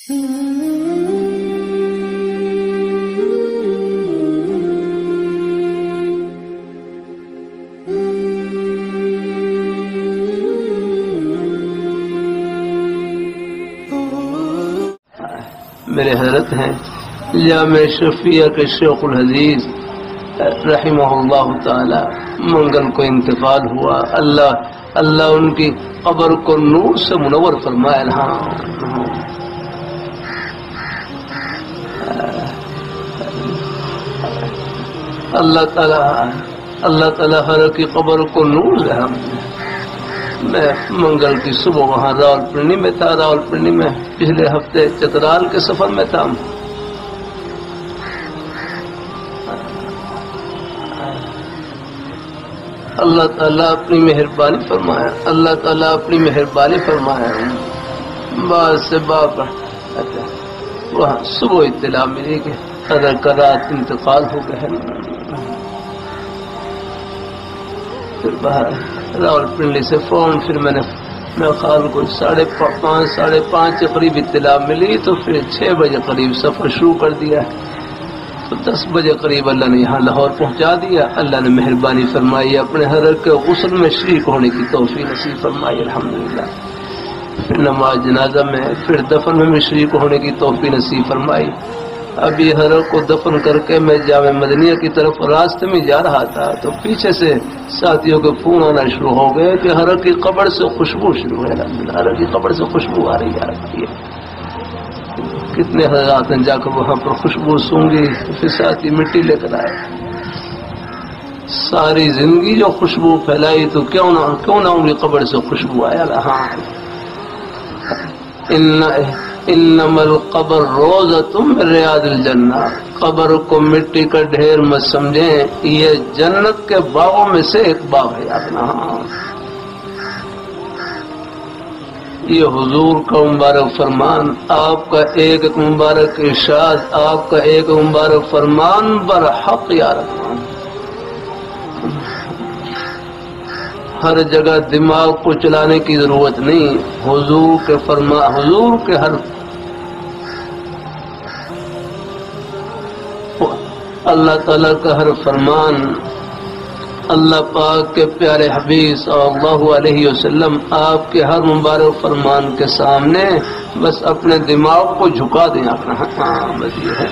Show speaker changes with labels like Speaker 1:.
Speaker 1: میرے حضرت ہیں جامع شفیع کے شیخ الحدیث رحمہ اللہ تعالی منگل کو انتقال ہوا. اللہ ان کی قبر کو نور سے منور فرمائے. اللہ تعالی ہر کی قبر کو نور ہے. میں منگل کی صبح وہاں راولپنڈی میں تھا. راولپنڈی میں پچھلے ہفتے چترال کے سفر میں تھا. اللہ تعالیٰ اپنی مہربانی فرمایا. اللہ تعالیٰ اپنی مہربانی فرمایا. بعد سے باپ وہاں صبح اطلاع ملی کہ قدر کا رات انتقال ہو گئے. پھر باہر راولپنڈی سے فون پھر میں خیال کو 5:30 کے قریب اطلاع ملی تو پھر 6 بجے قریب سفر شروع کر دیا. تو 10 بجے قریب اللہ نے یہاں لاہور پہنچا دیا. اللہ نے مہربانی فرمائی اپنے حضرت کے غسل میں شریک ہونے کی توفیق نصیب فرمائی الحمدللہ. پھر نماز جنازہ میں پھر دفن میں شریک ہونے کی توفیق نصیب فرمائی. اب یہ حضرت کو دفن کر کے میں جامع مدنیہ کی طرف راستے میں جا رہا تھا تو پیچھے سے ساتھیوں کے فون آنا شروع ہو گئے کہ حضرت کی قبر سے خوشبو شروع ہے. حضرت کی قبر سے خوشبو آ رہی ہے. کتنے حضرات نے جا کر وہاں پر خوشبو سونگی. پھر ساتھی مٹی لے کر آئے. ساری زندگی جو خوشبو پھیلائی تو کیوں نہ ان کی قبر سے خوشبو آیا. انما القبر روضۃ من ریاض الجنہ. قبر کو مٹی کا ڈھیر مت سمجھیں، یہ جنت کے باغوں میں سے ایک باغ ہے. یہ حضور کا مبارک فرمان، آپ کا ایک مبارک ارشاد، آپ کا ایک مبارک فرمان برحق یا رحمان. ہر جگہ دماغ کو چلانے کی ضرورت نہیں. حضور کے ہر اللہ تعالیٰ کا ہر فرمان، اللہ پاک کے پیارے حبیب صلی اللہ علیہ وسلم آپ کے ہر مبارک فرمان کے سامنے بس اپنے دماغ کو جھکا دیں. بس یہ ہے.